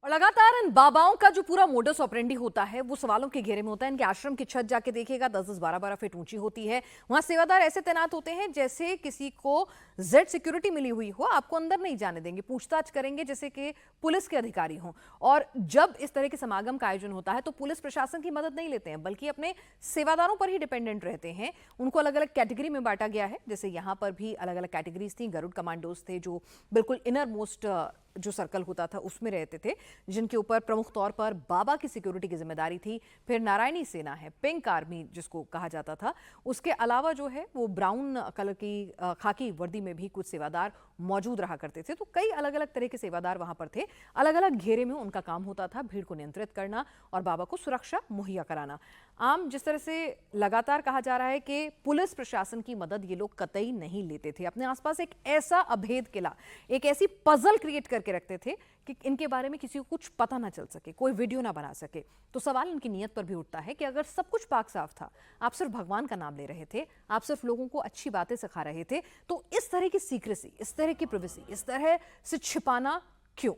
और लगातार इन बाबाओं का जो पूरा मोडस ऑपरेंडी होता है वो सवालों के घेरे में होता है। इनके आश्रम की छत जाके देखिएगा 10-10, 12-12 फीट ऊंची होती है। वहां सेवादार ऐसे तैनात होते हैं जैसे किसी को जेड सिक्योरिटी मिली हुई हो, आपको अंदर नहीं जाने देंगे, पूछताछ करेंगे जैसे कि पुलिस के अधिकारी हों। और जब इस तरह के समागम का आयोजन होता है तो पुलिस प्रशासन की मदद नहीं लेते हैं, बल्कि अपने सेवादारों पर ही डिपेंडेंट रहते हैं। उनको अलग अलग कैटेगरी में बांटा गया है। जैसे यहाँ पर भी अलग अलग कैटेगरीज थी। गरुड़ कमांडोज थे जो बिल्कुल इनर मोस्ट जो सर्कल होता था उसमें रहते थे, जिनके ऊपर प्रमुख तौर पर बाबा की सिक्योरिटी की जिम्मेदारी थी। फिर नारायणी सेना है, पिंक आर्मी जिसको कहा जाता था। उसके अलावा जो है वो ब्राउन कलर की खाकी वर्दी में भी कुछ सेवादार मौजूद रहा करते थे। तो कई अलग अलग तरह के सेवादार वहां पर थे। अलग अलग घेरे में उनका काम होता था भीड़ को नियंत्रित करना और बाबा को सुरक्षा मुहैया कराना। आम जिस तरह से लगातार कहा जा रहा है कि पुलिस प्रशासन की मदद ये लोग कतई नहीं लेते थे। अपने आसपास एक ऐसा अभेद किला, एक ऐसी पजल क्रिएट करके रखते थे कि इनके बारे में किसी को कुछ पता ना चल सके, कोई वीडियो ना बना सके। तो सवाल इनकी नीयत पर भी उठता है कि अगर सब कुछ पाक साफ था, आप सिर्फ भगवान का नाम ले रहे थे, आप सिर्फ लोगों को अच्छी बातें सिखा रहे थे, तो इस तरह की सीक्रेसी, इस तरह की प्रिवेसी, इस तरह से छिपाना क्यों?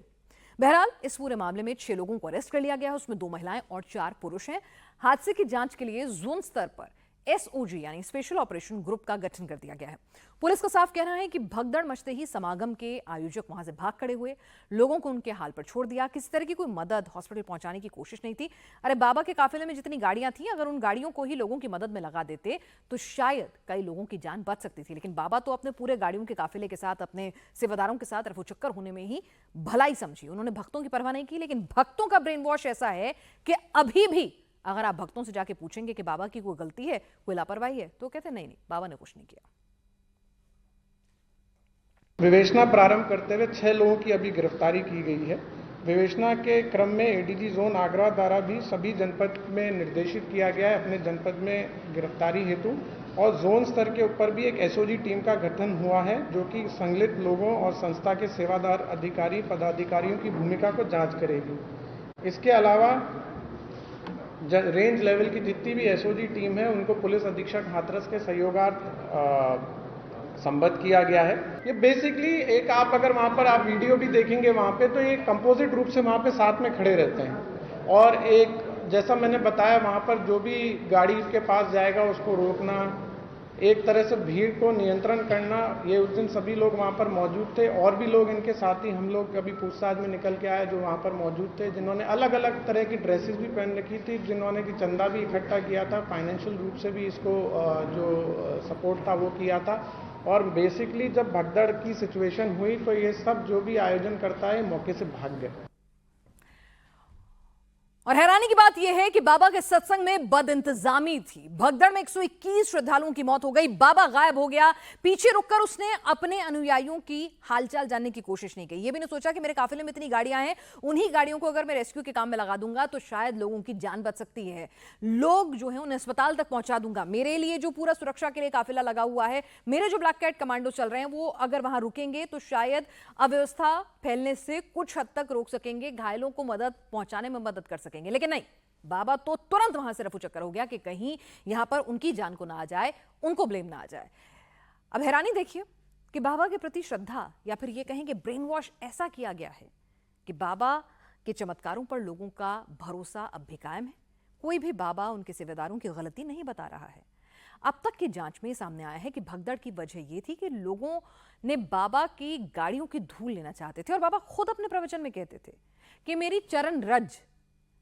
बहरहाल इस पूरे मामले में 6 लोगों को अरेस्ट कर लिया गया है। उसमें 2 महिलाएं और 4 पुरुष हैं। हादसे की जांच के लिए जोन स्तर पर एसओजी यानी स्पेशल ऑपरेशन ग्रुप का गठन कर दिया गया है। पुलिस का साफ कहना है कि भगदड़ मचते ही समागम के आयोजक वहां से भाग खड़े हुए, लोगों को उनके हाल पर छोड़ दिया। किसी तरह की कोई मदद, हॉस्पिटल पहुंचाने की कोशिश नहीं थी। अरे बाबा के काफिले में जितनी गाड़ियां थी, अगर उन गाड़ियों को ही लोगों की मदद में लगा देते तो शायद कई लोगों की जान बच सकती थी। लेकिन बाबा तो अपने पूरे गाड़ियों के काफिले के साथ, अपने सेवादारों के साथ रफू चक्कर होने में ही भलाई समझी। उन्होंने भक्तों की परवाह नहीं की। लेकिन भक्तों का ब्रेन वॉश ऐसा है कि अभी भी अगर आप भक्तों से जाके पूछेंगे कि बाबा की कोई गलती है, कोई लापरवाही है, तो कहते नहीं, बाबा ने कुछ नहीं किया। विवेचना प्रारंभ करते हुए 6 लोगों की अभी गिरफ्तारी की गई है। विवेचना के क्रम में एडीजी जोन आगरा द्वारा भी सभी जनपद में निर्देशित किया गया है अपने जनपद में गिरफ्तारी हेतु, और जोन स्तर के ऊपर भी एक एसओजी टीम का गठन हुआ है जो कि संलिप्त लोगों और संस्था के सेवादार अधिकारी पदाधिकारियों की भूमिका को जांच करेगी। इसके अलावा रेंज लेवल की जितनी भी एसओजी टीम है उनको पुलिस अधीक्षक हाथरस के सहयोगार्थ संबद्ध किया गया है। ये बेसिकली एक, आप अगर वहां पर आप वीडियो भी देखेंगे वहां पे, तो ये कंपोजिट रूप से वहां पे साथ में खड़े रहते हैं। और एक, जैसा मैंने बताया, वहां पर जो भी गाड़ी के पास जाएगा उसको रोकना, एक तरह से भीड़ को नियंत्रण करना, ये उस दिन सभी लोग वहां पर मौजूद थे। और भी लोग इनके साथ ही हम लोग कभी पूछताछ में निकल के आए जो वहां पर मौजूद थे, जिन्होंने अलग अलग तरह की ड्रेसेस भी पहन रखी थी, जिन्होंने कि चंदा भी इकट्ठा किया था, फाइनेंशियल रूप से भी इसको जो सपोर्ट था वो किया था। और बेसिकली जब भगदड़ की सिचुएशन हुई तो ये सब जो भी आयोजन करता है मौके से भाग गए। और हैरानी की बात यह है कि बाबा के सत्संग में बदइंतजामी थी। भगदड़ में 121 श्रद्धालुओं की मौत हो गई। बाबा गायब हो गया। पीछे रुककर उसने अपने अनुयायियों की हालचाल जानने की कोशिश नहीं की। यह भी नहीं सोचा कि मेरे काफिले में इतनी गाड़ियां हैं, उन्हीं गाड़ियों को अगर मैं रेस्क्यू के काम में लगा दूंगा तो शायद लोगों की जान बच सकती है, लोग जो है उन्हें अस्पताल तक पहुंचा दूंगा। मेरे लिए जो पूरा सुरक्षा के लिए काफिला लगा हुआ है, मेरे जो ब्लैक कैट कमांडो चल रहे हैं, वो अगर वहां रुकेंगे तो शायद अव्यवस्था फैलने से कुछ हद तक रोक सकेंगे, घायलों को मदद पहुंचाने में मदद कर सकेंगे। लेकिन नहीं, बाबा तो तुरंत वहां से रफू चक्कर हो गया कि कहीं यहां पर उनकी जान को ना आ जाए, उनको ब्लेम ना आ जाए। अब हैरानी देखिए कि बाबा के प्रति श्रद्धा या फिर यह कहें कि ब्रेन वॉश ऐसा किया गया है कि बाबा के चमत्कारों पर लोगों का भरोसा अब भी कायम है। कोई भी बाबा उनके सेवादारों की गलती नहीं बता रहा है। अब तक की जांच में सामने आया है कि भगदड़ की वजह यह थी कि लोगों ने बाबा की गाड़ियों की धूल लेना चाहते थे। और बाबा खुद अपने प्रवचन में कहते थे कि मेरी चरण रज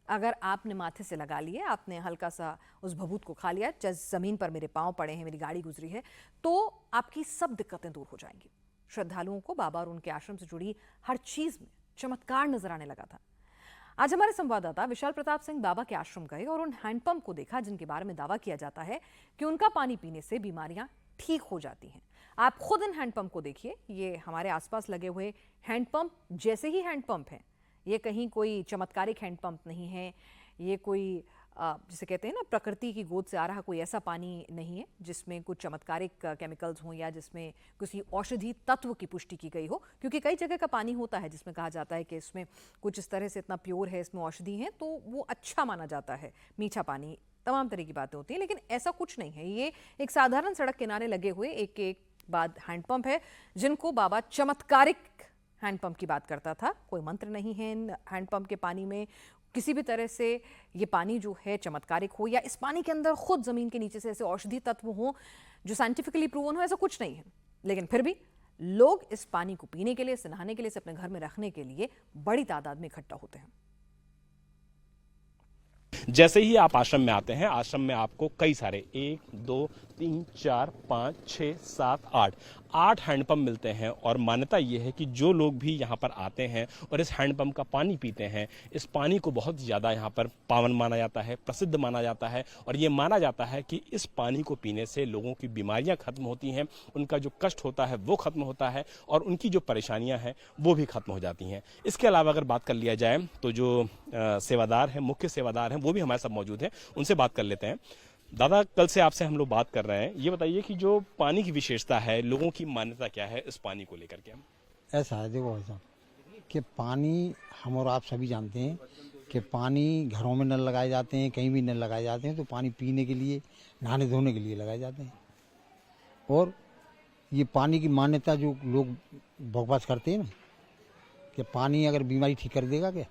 अगर आपने माथे से लगा लिए, आपने हल्का सा उस भभूत को खा लिया, जमीन पर मेरे पांव पड़े हैं, मेरी गाड़ी गुजरी है, तो आपकी सब दिक्कतें दूर हो जाएंगी। श्रद्धालुओं को बाबा और उनके आश्रम से जुड़ी हर चीज में चमत्कार नजर आने लगा था। आज हमारे संवाददाता विशाल प्रताप सिंह बाबा के आश्रम गए और उन हैंडपंप को देखा जिनके बारे में दावा किया जाता है कि उनका पानी पीने से बीमारियां ठीक हो जाती हैं। आप खुद इन हैंडपंप को देखिए। ये हमारे आसपास लगे हुए हैंडपंप जैसे ही हैंडपंप हैं। ये कहीं कोई चमत्कारिक हैंडपंप नहीं है, ये कोई जिसे कहते हैं ना प्रकृति की गोद से आ रहा कोई ऐसा पानी नहीं है जिसमें कुछ चमत्कारिक केमिकल्स हों या जिसमें किसी औषधि तत्व की पुष्टि की गई हो। क्योंकि कई जगह का पानी होता है जिसमें कहा जाता है कि इसमें कुछ इस तरह से इतना प्योर है, इसमें औषधि है, तो वो अच्छा माना जाता है, मीठा पानी, तमाम तरह की बातें होती हैं। लेकिन ऐसा कुछ नहीं है। ये एक साधारण सड़क किनारे लगे हुए एक एक बाद हैंडपंप है जिनको बाबा चमत्कारिक हैंडपंप की बात करता था। कोई मंत्र नहीं है इन हैंडपंप के पानी में, किसी भी तरह से ये पानी जो है चमत्कारिक हो या इस पानी के अंदर खुद जमीन के नीचे से ऐसे औषधि तत्व हो जो साइंटिफिकली प्रूवन हो, ऐसा कुछ नहीं है। लेकिन फिर भी लोग इस पानी को पीने के लिए, इसे नहाने के लिए, इसे अपने घर में रखने के लिए बड़ी तादाद में इकट्ठा होते हैं। जैसे ही आप आश्रम में आते हैं, आश्रम में आपको कई सारे 1 2 3 4 5 6 7 8 हैंडपंप मिलते हैं। और मान्यता यह है कि जो लोग भी यहाँ पर आते हैं और इस हैंडपंप का पानी पीते हैं, इस पानी को बहुत ज़्यादा यहाँ पर पावन माना जाता है, प्रसिद्ध माना जाता है। और ये माना जाता है कि इस पानी को पीने से लोगों की बीमारियाँ खत्म होती हैं, उनका जो कष्ट होता है वो खत्म होता है और उनकी जो परेशानियाँ हैं वो भी खत्म हो जाती हैं। इसके अलावा अगर बात कर लिया जाए तो जो सेवादार हैं, मुख्य सेवादार हैं, वो भी हमारे साथ मौजूद हैं, उनसे बात कर लेते हैं। दादा, कल से आपसे हम लोग बात कर रहे हैं, ये बताइए कि जो पानी की विशेषता है, लोगों की मान्यता क्या है इस पानी को लेकर के? ऐसा है, देखो ऐसा कि पानी हम और आप सभी जानते हैं कि पानी घरों में नल लगाए जाते हैं, कहीं भी नल लगाए जाते हैं, तो पानी पीने के लिए, नहाने धोने के लिए लगाए जाते हैं। और ये पानी की मान्यता जो लोग बकवास करते हैं ना कि पानी अगर बीमारी ठीक कर देगा, क्या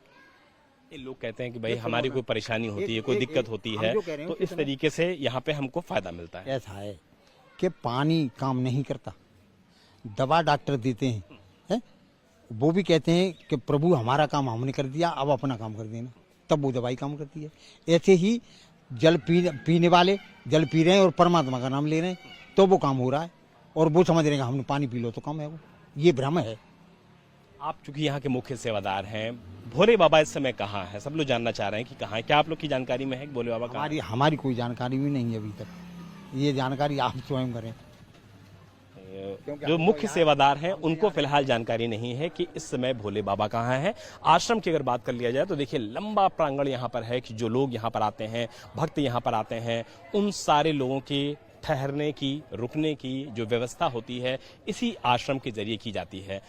ये लोग कहते हैं कि भाई हमारी कोई परेशानी होती है, कोई दिक्कत होती है, तो इस तरीके से यहाँ पे हमको फायदा मिलता है। ऐसा है कि पानी काम नहीं करता, दवा डॉक्टर देते हैं, वो भी कहते हैं कि प्रभु हमारा काम हमने कर दिया, अब अपना काम कर देना, तब वो दवाई काम करती है। ऐसे ही जल पीने वाले जल पी रहे हैं और परमात्मा का नाम ले रहे हैं, तो वो काम हो रहा है और वो समझ रहे हैं हमने पानी पी लो तो कम है। वो ये भ्रम है। आप चूंकि यहाँ के मुख्य सेवादार हैं, भोले बाबा इस समय कहाँ है? सब लोग जानना चाह रहे हैं कि कहाँ है। क्या आप लोग की जानकारी में है कि भोले बाबा कहाँ? हमारी कोई जानकारी भी नहीं है अभी तक, ये जानकारी आप स्वयं करें। जो मुख्य सेवादार हैं उनको फिलहाल जानकारी नहीं है कि इस समय भोले बाबा कहाँ हैं। आश्रम की अगर बात कर लिया जाए तो देखिए लंबा प्रांगण यहाँ पर है कि जो लोग यहाँ पर आते हैं, भक्त यहाँ पर आते हैं, उन सारे लोगों की ठहरने की, रुकने की जो व्यवस्था होती है इसी आश्रम के जरिए की जाती है।